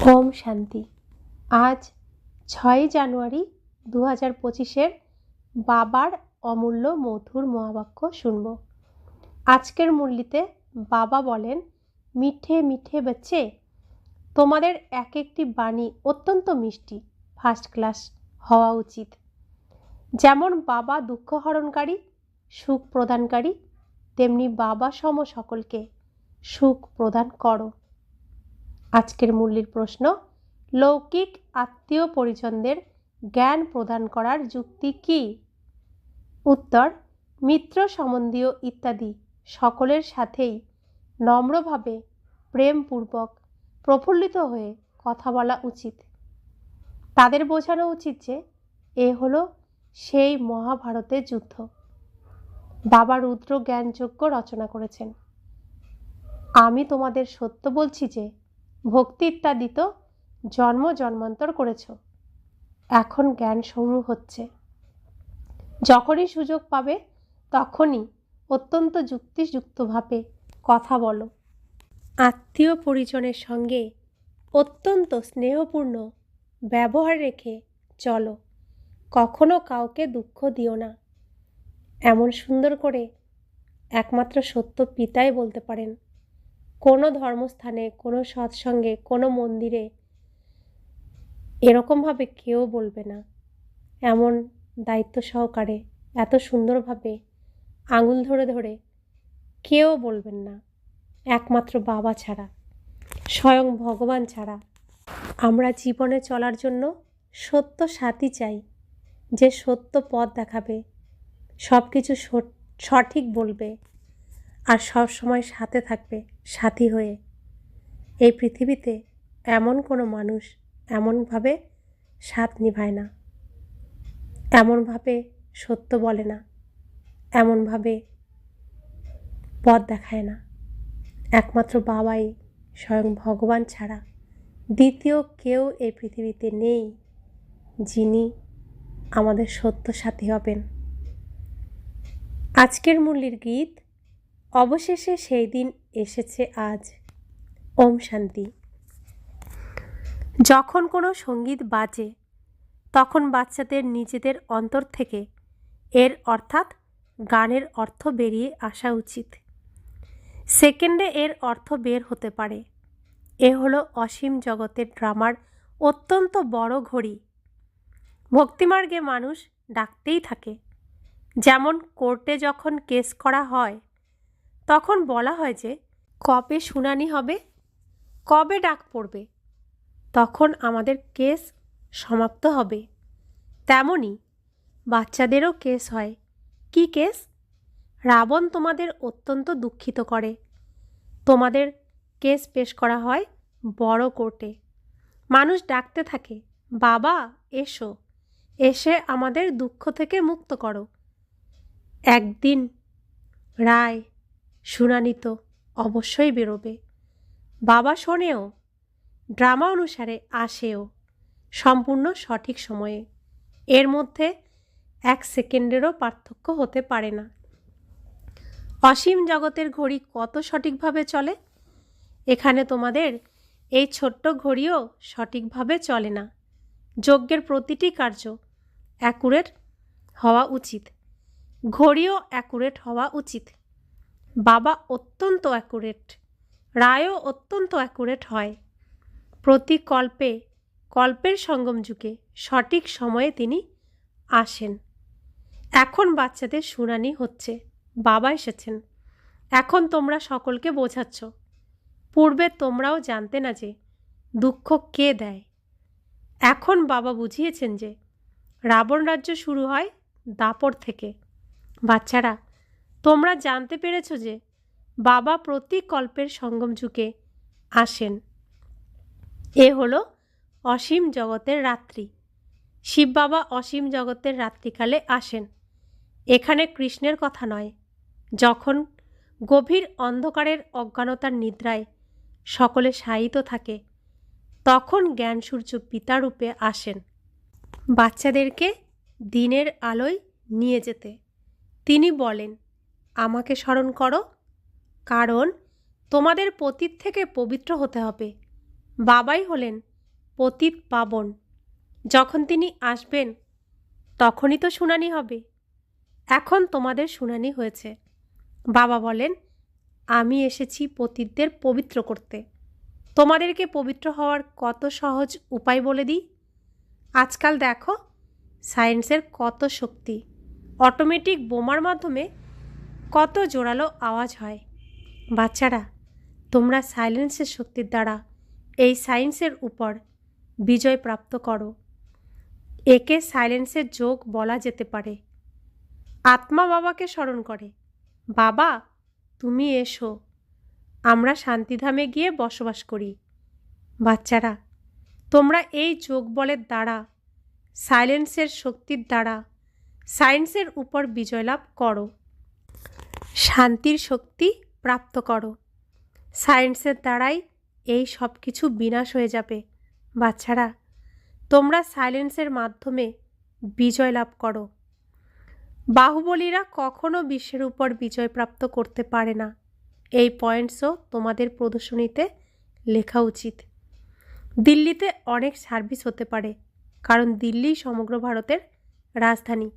ওম শান্তি। আজ 6ই জানুয়ারি 2025-এর বাবার অমূল্য মধুর মহাবাক্য শুনব। আজকের মুরলিতে বাবা বলেন, মিঠে মিঠে বাচ্চে, তোমাদের এক একটি বাণী অত্যন্ত মিষ্টি, ফার্স্ট ক্লাস হওয়া উচিত। যেমন বাবা দুঃখহরণকারী, সুখ প্রদানকারী, তেমনি বাবা সম সকলকে সুখ প্রদান করো। আজকের মুরলির প্রশ্ন, লৌকিক আত্মীয় পরিজনদের জ্ঞান প্রদান করার যুক্তি কি? উত্তর, মিত্র সম্বন্ধীয় ইত্যাদি সকলের সাথেই নম্রভাবে প্রেমপূর্বক প্রফুল্লিত হয়ে কথা বলা উচিত। তাদের বোঝানো উচিত যে এ হলো সেই মহাভারতের যুদ্ধ। বাবা রুদ্র জ্ঞানযজ্ঞ রচনা করেছেন। আমি তোমাদের সত্য বলছি যে ভক্তি ইত্যাদি তো জন্ম জন্মান্তর করেছ, এখন জ্ঞান শুরু হচ্ছে। যখনই সুযোগ পাবে তখনই অত্যন্ত যুক্তিযুক্তভাবে কথা বলো। আত্মীয় পরিজনের সঙ্গে অত্যন্ত স্নেহপূর্ণ ব্যবহার রেখে চলো। কখনো কাউকে দুঃখ দিও না। এমন সুন্দর করে একমাত্র সত্য পিতাই বলতে পারেন। কোনো ধর্মস্থানে, কোনো সৎসঙ্গে, কোনো মন্দিরে এরকমভাবে কেউ বলবে না। এমন দায়িত্ব সহকারে এত সুন্দরভাবে আঙুল ধরে ধরে কেউ বলবেন না, একমাত্র বাবা ছাড়া, স্বয়ং ভগবান ছাড়া। আমরা জীবনে চলার জন্য সত্য সাথী চাই, যে সত্য পথ দেখাবে, সব কিছু সঠিক বলবে আর সব সময় সাথে থাকবে সাথী হয়ে। এই পৃথিবীতে এমন কোনো মানুষ এমনভাবে সাথ নিভায় না, এমনভাবে সত্য বলে না, এমনভাবে পথ দেখায় না। একমাত্র বাবাই, স্বয়ং ভগবান ছাড়া দ্বিতীয় কেউ এই পৃথিবীতে নেই যিনি আমাদের সত্য সাথী হবেন। আজকের মুরলির গীত, অবশেষে সেই দিন এসেছে আজ। ওম শান্তি। যখন কোনো সঙ্গীত বাজে তখন বাচ্চাদের নিজেদের অন্তর থেকে এর অর্থাৎ গানের অর্থ বেরিয়ে আসা উচিত। সেকেন্ডে এর অর্থ বের হতে পারে। এ হলো অসীম জগতের ড্রামার অত্যন্ত বড় ঘড়ি। ভক্তিমার্গে মানুষ ডাকতেই থাকে। যেমন কোর্টে যখন কেস করা হয় তখন বলা হয় যে কবে শুনানি হবে, কবে ডাক পড়বে, তখন আমাদের কেস সমাপ্ত হবে। তেমনি বাচ্চাদেরও কেস হয়। কি কেস? রাবণ তোমাদের অত্যন্ত দুঃখিত করে। তোমাদের কেস পেশ করা হয় বড় কোর্টে। মানুষ ডাকতে থাকে, বাবা এসো, এসে আমাদের দুঃখ থেকে মুক্ত করো। একদিন রায়, শুনানি তো অবশ্যই বেরোবে। বাবা শোনেও, ড্রামা অনুসারে আসেও, সম্পূর্ণ সঠিক সময়ে। এর মধ্যে 1 সেকেন্ডেরও পার্থক্য হতে পারে না। অসীম জগতের ঘড়ি কত সঠিকভাবে চলে, এখানে তোমাদের এই ছোট্ট ঘড়িও সঠিকভাবে চলে না। যজ্ঞের প্রতিটি কার্য অ্যাকুরেট হওয়া উচিত, ঘড়িও অ্যাকুরেট হওয়া উচিত। বাবা অত্যন্ত অ্যাকুরেট, রায়ও অত্যন্ত অ্যাকুরেট হয়। প্রতি কল্পে, কল্পের সঙ্গম যুগে সঠিক সময়ে তিনি আসেন। এখন বাচ্চাদের শুনানি হচ্ছে, বাবা এসেছেন। এখন তোমরা সকলকে বোঝাচ্ছ। পূর্বে তোমরাও জানতে না যে দুঃখ কে দেয়। এখন বাবা বুঝিয়েছেন যে রাবণ রাজ্য শুরু হয় দাপর থেকে। বাচ্চারা, তোমরা জানতে পেরেছ যে বাবা প্রতি কল্পের সঙ্গম যুগে আসেন। এ হলো অসীম জগতের রাত্রি। শিব বাবা অসীম জগতের রাত্রিকালে আসেন। এখানে কৃষ্ণের কথা নয়। যখন গভীর অন্ধকারের অজ্ঞানতার নিদ্রায় সকলে শায়িত থাকে, তখন জ্ঞান সূর্য পিতারূপে আসেন বাচ্চাদেরকে দিনের আলোয় নিয়ে যেতে। তিনি বলেন, আমাকে স্মরণ করো, কারণ তোমাদের পতীত থেকে পবিত্র হতে হবে। বাবাই হলেন পতিত পাবন। যখন তিনি আসবেন তখনই তো শুনানি হবে। এখন তোমাদের শুনানি হয়েছে। বাবা বলেন, আমি এসেছি পতিতদের পবিত্র করতে। তোমাদেরকে পবিত্র হওয়ার কত সহজ উপায় বলে দিই। আজকাল দেখো সায়েন্সের কত শক্তি। অটোমেটিক বোমার মাধ্যমে কত জোরালো আওয়াজ হয়। বাচ্চারা, তোমরা সাইলেন্সের শক্তির দ্বারা এই সায়েন্সের উপর বিজয় প্রাপ্ত করো। একে সাইলেন্সের যোগ বলা যেতে পারে। আত্মা বাবাকে স্মরণ করে, বাবা তুমি এসো, আমরা শান্তিধামে গিয়ে বসবাস করি। বাচ্চারা, তোমরা এই যোগ বলের দ্বারা সাইলেন্সের শক্তির দ্বারা সায়েন্সের উপর বিজয় লাভ করো, শান্তির শক্তি প্রাপ্ত করো। সায়েন্সের দ্বারাই এই সব কিছু বিনাশ হয়ে যাবে। বাচ্চারা, তোমরা সাইলেন্সের মাধ্যমে বিজয় লাভ করো। বাহুবলীরা কখনো বিশ্বের উপর বিজয় প্রাপ্ত করতে পারে না। এই পয়েন্টসও তোমাদের প্রদর্শনীতে লেখা উচিত। দিল্লিতে অনেক সার্ভিস হতে পারে, কারণ দিল্লি সমগ্র ভারতের রাজধানী।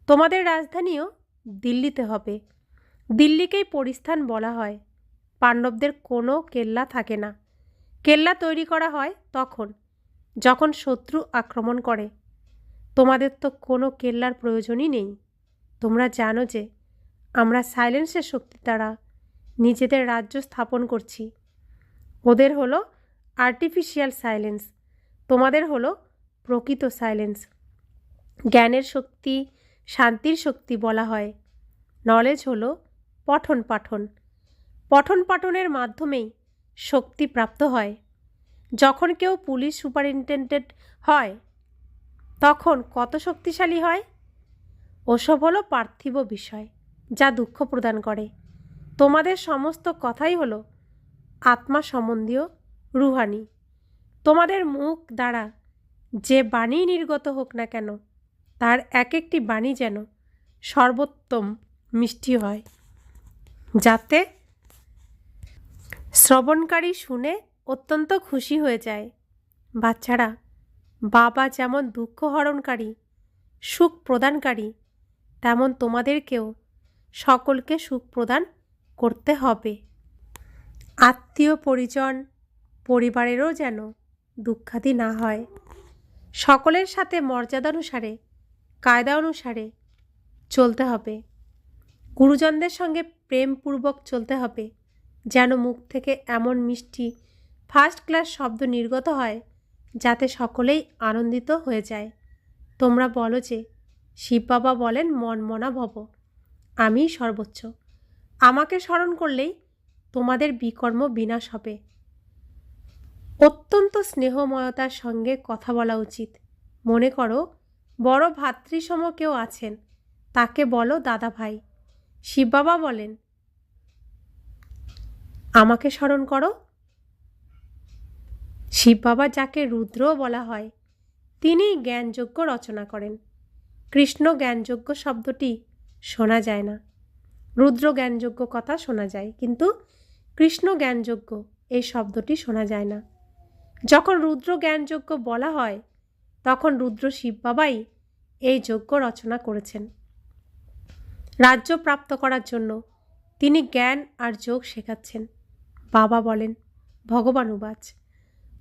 তোমাদের রাজধানীও দিল্লিতে হবে। দিল্লিকেই পরিস্থান বলা হয়। পাণ্ডবদের কোনো কেল্লা থাকে না। কেল্লা তৈরি করা হয় তখন যখন শত্রু আক্রমণ করে। তোমাদের তো কোনো কেল্লার প্রয়োজনই নেই। তোমরা জানো যে আমরা সাইলেন্সের শক্তি দ্বারা নিজেদের রাজ্য স্থাপন করছি। ওদের হলো আর্টিফিশিয়াল সাইলেন্স, তোমাদের হলো প্রকৃত সাইলেন্স। জ্ঞানের শক্তি, শান্তির শক্তি বলা হয়। নলেজ হলো পঠন পাঠন। পঠন পাঠনের মাধ্যমেই শক্তি প্রাপ্ত হয়। যখন কেউ পুলিশ সুপারিনটেন্ডেন্ট হয় তখন কত শক্তিশালী হয়? ওসব হলো পার্থিব বিষয়, যা দুঃখ প্রদান করে। তোমাদের সমস্ত কথাই হলো আত্মা সম্বন্ধীয়, রুহানি। তোমাদের মুখ দ্বারা যে বাণী নির্গত হোক না কেন, তার এক একটি বাণী যেন সর্বোত্তম মিষ্টি হয়, যাতে শ্রবণকারী শুনে অত্যন্ত খুশি হয়ে যায়। বাচ্চারা, বাবা যেমন দুঃখ হরণকারী, সুখ প্রদানকারী, তেমন তোমাদেরকেও সকলকে সুখ প্রদান করতে হবে। আত্মীয় পরিজন, পরিবারেরও যেন দুঃখাদি না হয়। সকলের সাথে মর্যাদা অনুসারে, কায়দা অনুসারে চলতে হবে। গুরুজনদের সঙ্গে প্রেমপূর্বক চলতে হবে, যেন মুখ থেকে এমন মিষ্টি ফার্স্ট ক্লাস শব্দ নির্গত হয় যাতে সকলেই আনন্দিত হয়ে যায়। তোমরা বলো যে শিব বাবা বলেন, মনমনা ভব, আমিই সর্বোচ্চ। আমাকে স্মরণ করলেই তোমাদের বিকর্ম বিনাশ হবে। অত্যন্ত স্নেহময়তার সঙ্গে কথা বলা উচিত। মনে করো বড় ভাতৃসম কেউ আছেন, তাকে বলো দাদা ভাই। শিব বাবা বলেন, আমাকে স্মরণ করো। শিব বাবা, যাকে রুদ্রও বলা হয়, তিনি জ্ঞানযজ্ঞ রচনা করেন। কৃষ্ণ জ্ঞানযজ্ঞ শব্দটি শোনা যায় না, রুদ্র জ্ঞানযজ্ঞ কথা শোনা যায়, কিন্তু কৃষ্ণ জ্ঞানযজ্ঞ এই শব্দটি শোনা যায় না। যখন রুদ্র জ্ঞানযজ্ঞ বলা হয় তখন রুদ্র শিব বাবাই এই যজ্ঞ রচনা করেছেন। রাজ্য প্রাপ্ত করার জন্য তিনি জ্ঞান আর যোগ শেখাচ্ছেন। বাবা বলেন, ভগবান উবাচ,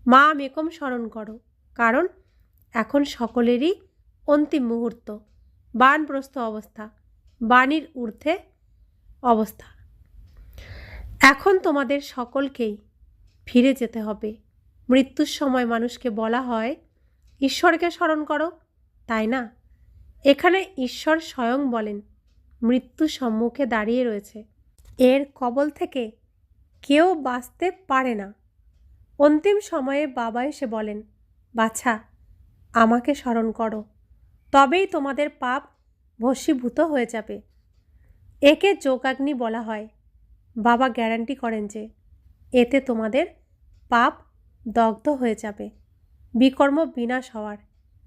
মা মেকম স্মরণ করো, কারণ এখন সকলেরই অন্তিম মুহূর্ত, বানপ্রস্থ অবস্থা, বাণীর ঊর্ধ্বে অবস্থা। এখন তোমাদের সকলকেই ফিরে যেতে হবে। মৃত্যুর সময় মানুষকে বলা হয় ঈশ্বরকে স্মরণ করো, তাই না? এখানে ঈশ্বর স্বয়ং বলেন, মৃত্যু সম্মুখে দাঁড়িয়ে রয়েছে, এর কবল থেকে কেউ বাঁচতে পারে না। অন্তিম সময়ে বাবা এসে বলেন, বাছা আমাকে স্মরণ করো, তবেই তোমাদের পাপ ভস্মীভূত হয়ে যাবে। একে যোগাগ্নি বলা হয়। বাবা গ্যারান্টি করেন যে এতে তোমাদের পাপ দগ্ধ হয়ে যাবে। বিকর্ম বিনাশ হওয়ার,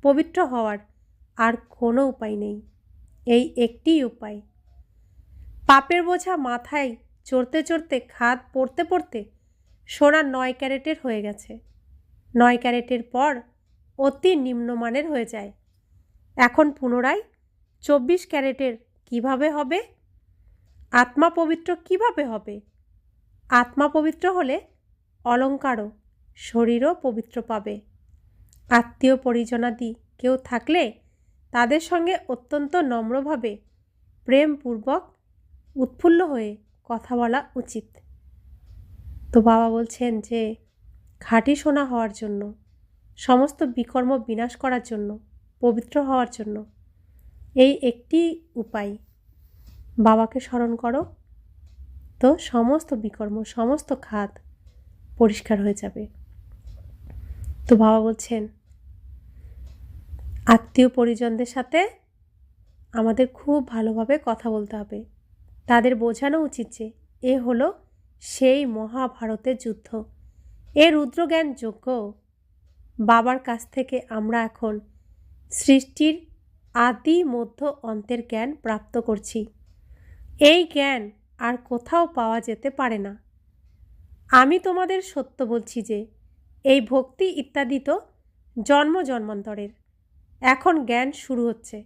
পবিত্র হওয়ার আর কোনো উপায় নেই। এই একটিই উপায়। পাপের বোঝা মাথায় চড়তে চড়তে খাদ পড়তে পড়তে সোনা 9 ক্যারেটের হয়ে গেছে। 9 ক্যারেটের পর অতি নিম্নমানের হয়ে যায়। এখন পুনরায় 24 ক্যারেটের কিভাবে হবে? আত্মা পবিত্র কিভাবে হবে? আত্মা পবিত্র হলে অলঙ্কারও, শরীরও পবিত্র পাবে। আত্মীয় পরিজনাদি কেউ থাকলে তাদের সঙ্গে অত্যন্ত নম্রভাবে প্রেমপূর্বক উৎফুল্ল হয়ে কথা বলা উচিত। তো বাবা বলছেন যে খাঁটি সোনা হওয়ার জন্য, সমস্ত বিকর্ম বিনাশ করার জন্য, পবিত্র হওয়ার জন্য এই একটি উপায়, বাবাকে স্মরণ করো, তো সমস্ত বিকর্ম, সমস্ত খাদ পরিষ্কার হয়ে যাবে। তো বাবা বলছেন আত্মীয় পরিজনদের সাথে আমাদের খুব ভালোভাবে কথা বলতে হবে। তাদের বোঝানো উচিত যে এ হলো সেই মহাভারতের যুদ্ধ, এ রুদ্রজ্ঞান যজ্ঞ। বাবার কাছ থেকে আমরা এখন সৃষ্টির আদি মধ্য অন্তের জ্ঞান প্রাপ্ত করছি। এই জ্ঞান আর কোথাও পাওয়া যেতে পারে না। আমি তোমাদের সত্য বলছি যে এই ভক্তি ইত্যাদি তো জন্ম জন্মান্তরের। এখন জ্ঞান শুরু হচ্ছে।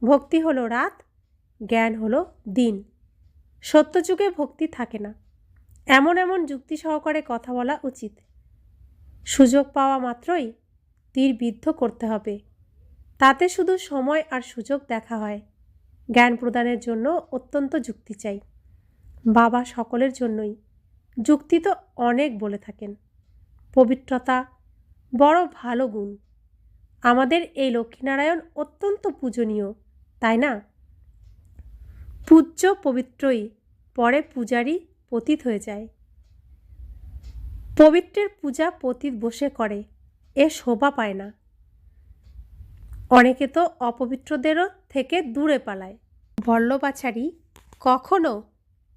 ভক্তি হলো রাত, জ্ঞান হলো দিন। সত্যযুগে ভক্তি থাকে না। এমন এমন যুক্তি সহকারে কথা বলা উচিত। সুযোগ পাওয়া মাত্রই তীর বিদ্ধ করতে হবে। তাতে শুধু সময় আর সুযোগ দেখা হয়। জ্ঞান প্রদানের জন্য অত্যন্ত যুক্তি চাই। বাবা সকলের জন্যই যুক্তি তো অনেক বলে থাকেন। পবিত্রতা বড় ভালো গুণ। আমাদের এই লক্ষ্মীনারায়ণ অত্যন্ত পূজনীয়, তাই না? পূজ্য পবিত্রই পরে পূজারী পতিত হয়ে যায়। পবিত্রের পূজা পতিত বসে করে, এ শোভা পায় না। অনেকে তো অপবিত্রদেরও থেকে দূরে পালায়। বল্লভাচারী কখনো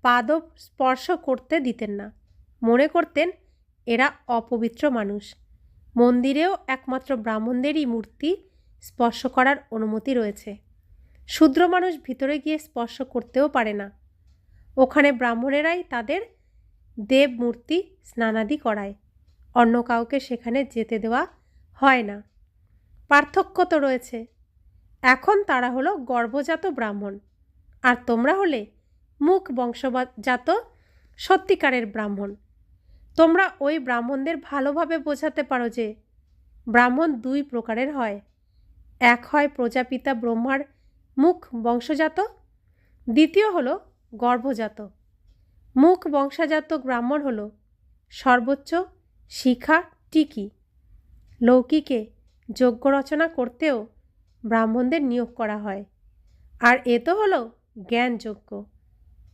পাদ স্পর্শ করতে দিতেন না। মনে করতেন এরা অপবিত্র মানুষ। মন্দিরেও একমাত্র ব্রাহ্মণদেরই মূর্তি স্পর্শ করার অনুমতি রয়েছে। শূদ্র মানুষ ভিতরে গিয়ে স্পর্শ করতেও পারে না। ওখানে ব্রাহ্মণেরাই তাদের দেব মূর্তি স্নানাদি করায়। অন্য কাউকে সেখানে যেতে দেওয়া হয় না। পার্থক্য তো রয়েছে। এখন তারা হলো গর্ভজাত ব্রাহ্মণ, আর তোমরা হলে মুখ বংশজাত সত্যিকারের ব্রাহ্মণ। তোমরা ওই ব্রাহ্মণদের ভালোভাবে বোঝাতে পারো যে ব্রাহ্মণ দুই প্রকারের হয়। এক হয় প্রজাপিতা ব্রহ্মার মুখ বংশজাত, দ্বিতীয় হলো গর্ভজাত। মুখ বংশজাত ব্রাহ্মণ হলো সর্বোচ্চ শিখা টিকি। লৌকিকে যজ্ঞ রচনা করতেও ব্রাহ্মণদের নিয়োগ করা হয়। আর এ তো হলো জ্ঞান যজ্ঞ।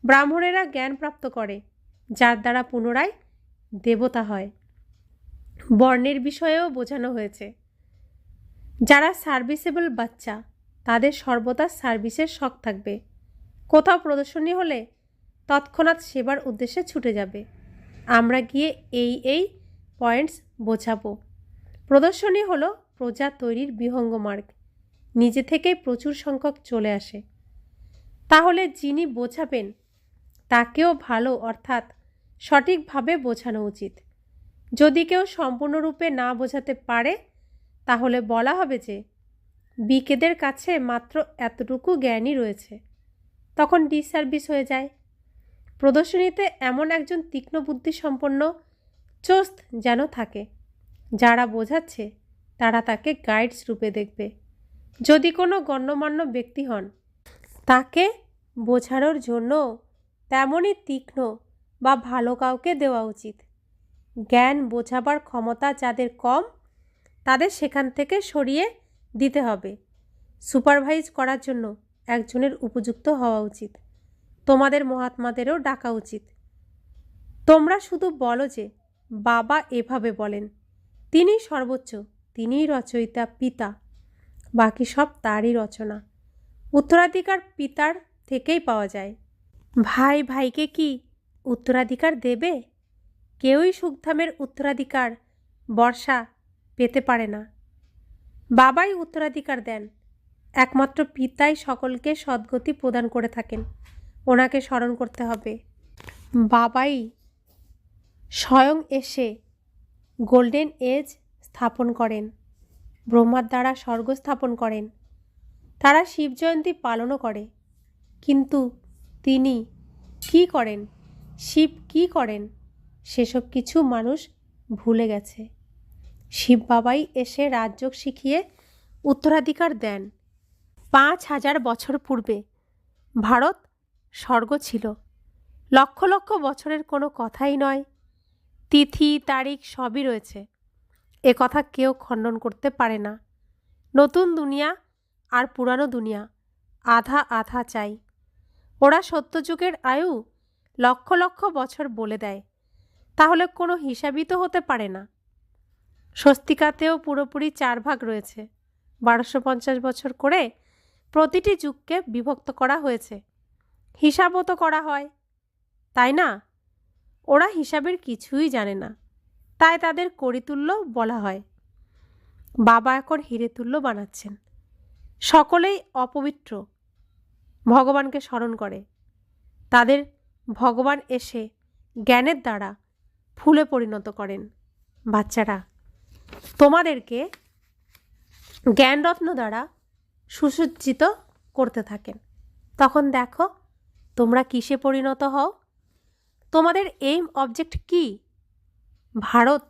ব্রাহ্মণেরা জ্ঞান প্রাপ্ত করে, যার দ্বারা পুনরায় দেবতা হয়। বর্ণের বিষয়েও বোঝানো হয়েছে। যারা সার্ভিসেবল বাচ্চা তাদের সর্বদা সার্ভিসের শখ থাকবে। কোথাও প্রদর্শনী হলে তৎক্ষণাৎ সেবার উদ্দেশ্যে ছুটে যাবে। আমরা গিয়ে এই পয়েন্টস বোঝাবো। প্রদর্শনী হলো প্রজা তৈরির বিহঙ্গ মার্গ। নিজে থেকেই প্রচুর সংখ্যক চলে আসে। তাহলে যিনি বোঝাবেন তাকেও ভালো অর্থাৎ সঠিকভাবে বোঝানো উচিত। যদি কেউ সম্পূর্ণরূপে না বোঝাতে পারে তাহলে বলা হবে যে বিকেদের কাছে মাত্র এতটুকু জ্ঞানই রয়েছে। তখন ডিসার্ভিস হয়ে যায়। প্রদর্শনীতে এমন একজন তীক্ষ্ণ বুদ্ধি সম্পন্ন চোস্ত যেন থাকে। যারা বোঝাচ্ছে তারা তাকে গাইডস রূপে দেখবে। যদি কোনো গণ্যমান্য ব্যক্তি হন, তাকে বোঝানোর জন্য তেমনই তীক্ষ্ণ বা ভালো কাউকে দেওয়া উচিত। জ্ঞান বোঝাবার ক্ষমতা যাদের কম তাদের সেখান থেকে সরিয়ে দিতে হবে। সুপারভাইজ করার জন্য একজনের উপযুক্ত হওয়া উচিত। তোমাদের মহাত্মাদেরও ডাকা উচিত। তোমরা শুধু বলো যে বাবা এভাবে বলেন, তিনি সর্বোচ্চ, তিনিই রচয়িতা পিতা, বাকি সব তারই রচনা। উত্তরাধিকার পিতার থেকেই পাওয়া যায়। ভাই ভাইকে কি উত্তরাধিকার দেবে? কেউই সুখধামের উত্তরাধিকার বর্ষা পেতে পারে না। বাবাই উত্তরাধিকার দেন। একমাত্র পিতাই সকলকে সদ্গতি প্রদান করে থাকেন। ওনাকে স্মরণ করতে হবে। বাবাই স্বয়ং এসে গোল্ডেন এজ স্থাপন করেন, ব্রহ্মার দ্বারা স্বর্গ স্থাপন করেন, তারা শিব জয়ন্তী পালনও করে। কিন্তু তিনি কি করেন, শিব কি করেন, সেসব কিছু মানুষ ভুলে গেছে। শিব বাবাই এসে রাজযোগ শিখিয়ে উত্তরাধিকার দেন। 5000 বছর পূর্বে ভারত স্বর্গ ছিল। লক্ষ লক্ষ বছরের কোনো কথাই নয়। তিথি তারিখ সবই রয়েছে, এ কথা কেউ খণ্ডন করতে পারে না। নতুন দুনিয়া আর পুরানো দুনিয়া আধা আধা চাই। ওরা সত্যযুগের আয়ু লক্ষ লক্ষ বছর বলে দেয়, তাহলে কোনো হিসাবই তো হতে পারে না। স্বস্তিকাতেও পুরোপুরি 4 ভাগ রয়েছে। 1250 বছর করে প্রতিটি যুগকে বিভক্ত করা হয়েছে। হিসাবও তো করা হয়, তাই না? ওরা হিসাবের কিছুই জানে না, তাই তাদের করিতুল্য বলা হয়। বাবা এখন হিরেতুল্য বানাচ্ছেন। সকলেই অপবিত্র ভগবানকে স্মরণ করে। তাদের ভগবান এসে জ্ঞানের দ্বারা ফুলে পরিণত করেন। বাচ্চারা, তোমাদেরকে জ্ঞানরত্ন দ্বারা সুসজ্জিত করতে থাকেন। তখন দেখো তোমরা কিসে পরিণত হও। তোমাদের এইম অবজেক্ট কি? ভারত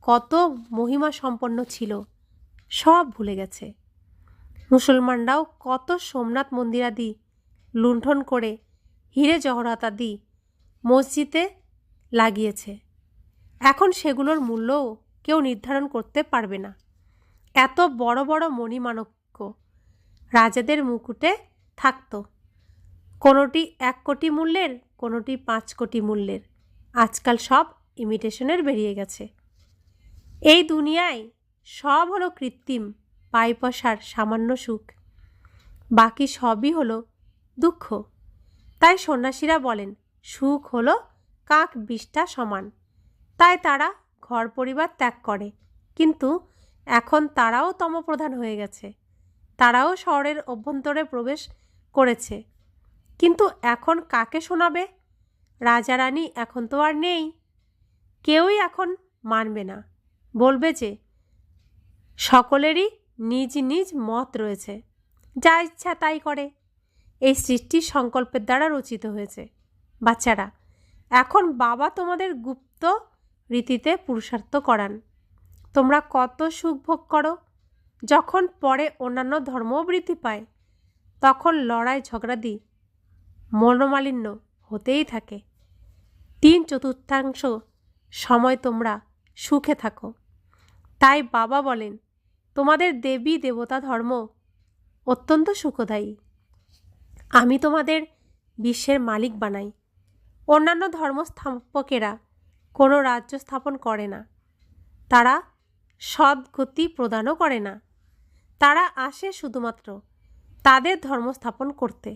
কত মহিমা সম্পন্ন ছিল সব ভুলে গেছে। মুসলমানরাও কত সোমনাথ মন্দিরাদি লুণ্ঠন করে হিরে জহরাতাদি মসজিদে লাগিয়েছে। এখন সেগুলোর মূল্যও কেউ নির্ধারণ করতে পারবে না। এত বড় বড় মণিমাণিক্য রাজাদের মুকুটে থাকত, কোনোটি 1 কোটি মূল্যের, কোনোটি 5 কোটি মূল্যের। আজকাল সব ইমিটেশনের বেরিয়ে গেছে। এই দুনিয়ায় সব হলো কৃত্রিম, পাইপসার সামান্য সুখ, বাকি সবই হলো দুঃখ। তাই সন্ন্যাসীরা বলেন সুখ হলো কাক বিষ্ঠা সমান। তাই তারা ঘর পরিবার ত্যাগ করে। কিন্তু এখন তারাও তমপ্রধান হয়ে গেছে। তারাও শহরের অভ্যন্তরে প্রবেশ করেছে। কিন্তু এখন কাকে শোনাবে? রাজা রানী এখন তো আর নেই। কেউই এখন মানবে না, বলবে যে সকলেরই নিজ নিজ মত রয়েছে, যা ইচ্ছা তাই করে। এই সৃষ্টি সংকল্পের দ্বারা রচিত হয়েছে। বাচ্চারা, এখন বাবা তোমাদের গুপ্ত রীতিতে পুরুষার্থ করান। তোমরা কত সুখ ভোগ করো। যখন পরে অন্যান্য ধর্মও বৃদ্ধি পায়, তখন লড়াই ঝগড়াদি মনোমালিন্য হতেই থাকে। 3/4 সময় তোমরা সুখে থাকো। তাই বাবা বলেন তোমাদের দেবী দেবতা ধর্ম অত্যন্ত সুখদায়ী। আমি তোমাদের বিশ্বের মালিক বানাই। অন্যান্য ধর্মস্থাপকেরা কোনো রাজ্য স্থাপন করে না। তারা সদ্গতি প্রদানও করে না। তারা আসে শুধুমাত্র তাদের ধর্ম স্থাপন করতে।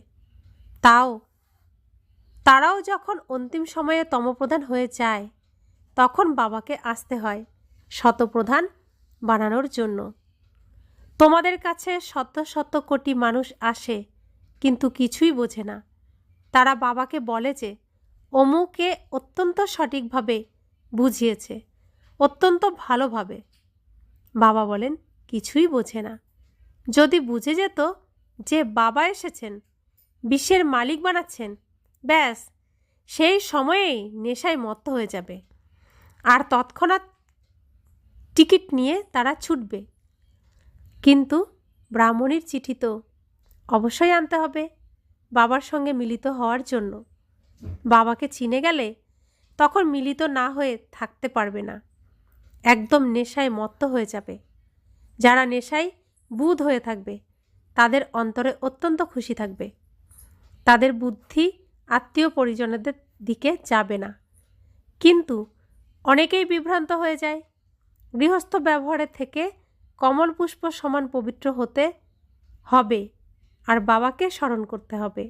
তারাও যখন অন্তিম সময়ে তমপ্রধান হয়ে যায়, তখন বাবাকে আসতে হয় শতপ্রধান বানানোর জন্য। তোমাদের কাছে শত শত কোটি মানুষ আসে, কিন্তু কিছুই বোঝে না। তারা বাবাকে বলে যে অমুকে অত্যন্ত সঠিকভাবে বুঝিয়েছে, অত্যন্ত ভালোভাবে। বাবা বলেন কিছুই বোঝে না। যদি বুঝে যেত যে বাবা এসেছেন, বিশ্বের মালিক বানাচ্ছেন, ব্যাস সেই সময়েই নেশায় মত্ত হয়ে যাবে, আর তৎক্ষণাৎ টিকিট নিয়ে তারা ছুটবে। কিন্তু ব্রাহ্মণীর চিঠি তো অবশ্যই আনতে হবে বাবার সঙ্গে মিলিত হওয়ার জন্য। বাবাকে চিনে গেলে তখন মিলিত না হয়ে থাকতে পারবে না, একদম নেশায় মত্ত হয়ে যাবে। যারা নেশায় বুঁদ হয়ে থাকবে, তাদের অন্তরে অত্যন্ত খুশি থাকবে। তাদের বুদ্ধি আত্মীয় পরিজনদের দিকে যাবে না। কিন্তু অনেকেই বিভ্রান্ত হয়ে যায়। গৃহস্থ ব্যবহারের থেকে কমল পুষ্প সমান পবিত্র হতে হবে আর বাবাকে স্মরণ করতে হবে।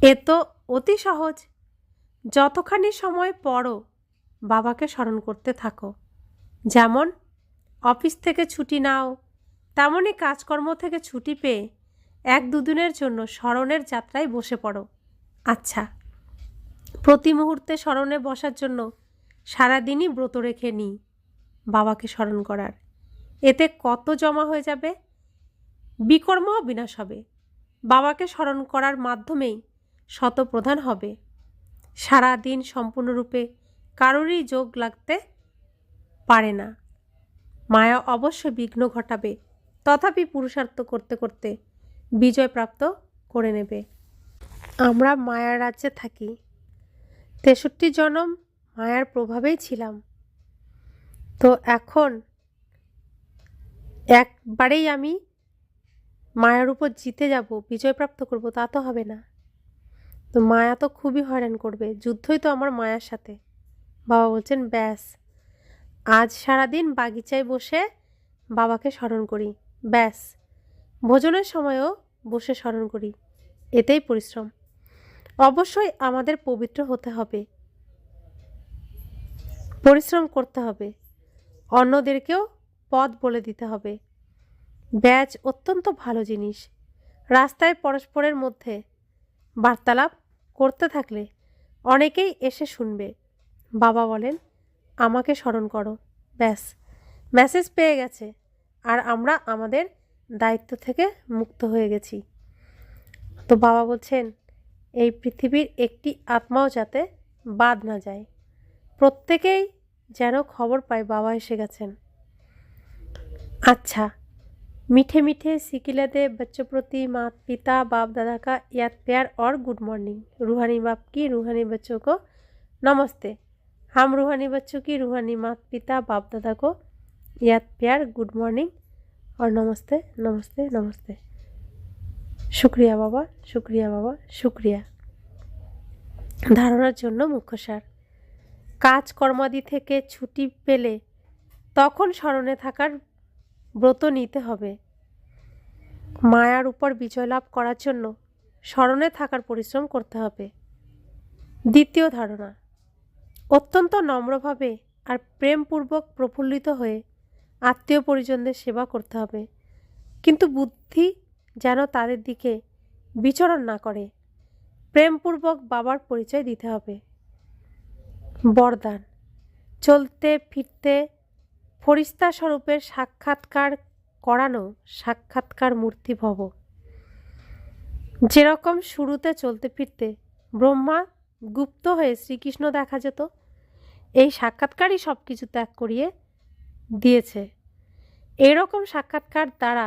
এ তো অতি সহজ। যতখানি সময় পড়ো বাবাকে স্মরণ করতে থাকো। যেমন অফিস থেকে ছুটি নাও, তেমনই কাজকর্ম থেকে ছুটি পেয়ে 1-2 দিনের জন্য স্মরণের যাত্রায় বসে পড়ো। আচ্ছা, প্রতি মুহূর্তে স্মরণে বসার জন্য সারাদিনই ব্রত রেখে নিই। বাবাকে স্মরণ করার। এতে কত জমা হয়ে যাবে, বিকর্মও বিনাশ হবে। বাবাকে স্মরণ করার মাধ্যমেই শতপ্রধান হবে। সারা দিন সম্পূর্ণরূপে কারোরই যোগ লাগতে পারে না। মায়া অবশ্যই বিঘ্ন ঘটাবে, তথাপি পুরুষার্থ করতে করতে বিজয় প্রাপ্ত করে নেবে। আমরা মায়ার রাজ্যে থাকি। 63 জনম মায়ার প্রভাবেই ছিলাম। তো এখন একবারেই আমি মায়ার উপর জিতে যাব, বিজয় প্রাপ্ত করব, তা তো হবে না। তো মায়া তো খুবই হয়রান করবে, যুদ্ধই তো আমার মায়ার সাথে। বাবা বলছেন, ব্যাস আজ সারাদিন বাগিচায় বসে বাবাকে স্মরণ করি, ব্যাস ভোজনের সময়ও বসে স্মরণ করি, এতেই পরিশ্রম। অবশ্যই আমাদের পবিত্র হতে হবে, পরিশ্রম করতে হবে, অন্যদেরকেও পথ বলে দিতে হবে। ব্যাজ অত্যন্ত ভালো জিনিস। রাস্তায় পরস্পরের মধ্যে বার্তালাপ করতে থাকলে অনেকেই এসে শুনবে। বাবা বলেন, আমাকে স্মরণ করো, ব্যাস মেসেজ পেয়ে গেছে, আর আমরা আমাদের দায়িত্ব থেকে মুক্ত হয়ে গেছি। তো বাবা বলছেন, এই পৃথিবীর একটি আত্মাও যাতে বাদ না যায়, প্রত্যেকেই যেন খবর পায় বাবা এসে গেছেন। अच्छा, मीठे मीठे सिकिलते बच्चों प्रति माता पिता बाप दादा का याद प्यार और गुड मॉर्निंग। रूहानी बाप की रूहानी बच्चों को नमस्ते। हम रूहानी बच्चों की रूहानी माता पिता बाप दादा को याद प्यार गुड मॉर्निंग और नमस्ते नमस्ते नमस्ते। शुक्रिया बाबा, शुक्रिया बाबा, शुक्रिया। धारणार जन्य मुख्य सार, কাজ কর্মাদি থেকে ছুটি পেলে তখন স্মরণে থাকার ব্রত নিতে হবে। মায়ার উপর বিজয় লাভ করার জন্য স্মরণে থাকার পরিশ্রম করতে হবে। দ্বিতীয় ধারণা, অত্যন্ত নম্রভাবে আর প্রেমপূর্বক প্রফুল্লিত হয়ে আত্মীয় পরিজনদের সেবা করতে হবে, কিন্তু বুদ্ধি যেন তাদের দিকে বিচরণ না করে। প্রেমপূর্বক বাবার পরিচয় দিতে হবে। বরদান, চলতে ফিরতে ফরিস্তা স্বরূপের সাক্ষাৎকার করানো সাক্ষাৎকার মূর্তি ভব। যেরকম শুরুতে চলতে ফিরতে ব্রহ্মা গুপ্ত হয়ে শ্রীকৃষ্ণ দেখা যেত, এই সাক্ষাৎকারই সব কিছু ত্যাগ করিয়ে দিয়েছে। এরকম সাক্ষাৎকার দ্বারা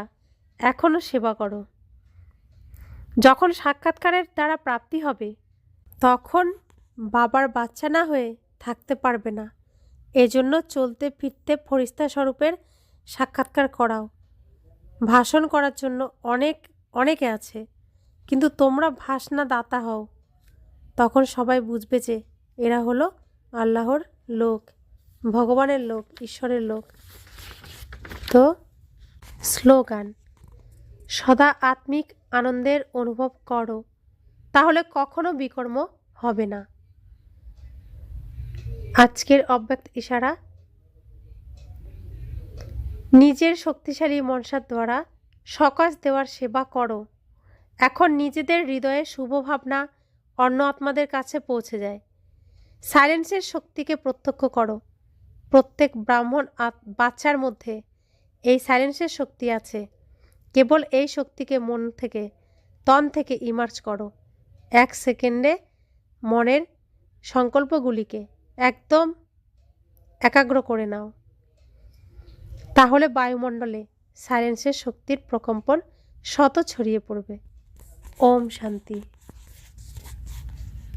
এখনও সেবা করো। যখন সাক্ষাৎকারের দ্বারা প্রাপ্তি হবে তখন বাবার বাচ্চা না হয়ে থাকতে পারবে না। এজন্য চলতে ফিরতে ফরিস্তা স্বরূপের সাক্ষাৎকার করাও। ভাষণ করার জন্য অনেকে আছে, কিন্তু তোমরা ভাষণা দাতা হও, তখন সবাই বুঝবে যে এরা হলো আল্লাহর লোক, ভগবানের লোক, ঈশ্বরের লোক। তো স্লোগান, সদা আত্মিক আনন্দের অনুভব করো, তাহলে কখনো বিকর্ম হবে না। আজকের অব্যক্ত ইশারা, নিজের শক্তিশালী মনসার দ্বারা সকাশ দেওয়ার সেবা করো। এখন নিজেদের হৃদয়ে শুভ ভাবনা অন্য আত্মাদের কাছে পৌঁছে যায়। সাইলেন্সের শক্তিকে প্রত্যক্ষ করো। প্রত্যেক ব্রাহ্মণ বাচ্চার মধ্যে এই সাইলেন্সের শক্তি আছে। কেবল এই শক্তিকে মন থেকে, তন থেকে ইমার্জ করো। 1 সেকেন্ডে মনের সংকল্পগুলিকে একদম একাগ্র করে নাও, তাহলে বায়ুমণ্ডলে সাইলেন্সের শক্তির প্রকম্পন শত ছড়িয়ে পড়বে। ওম শান্তি।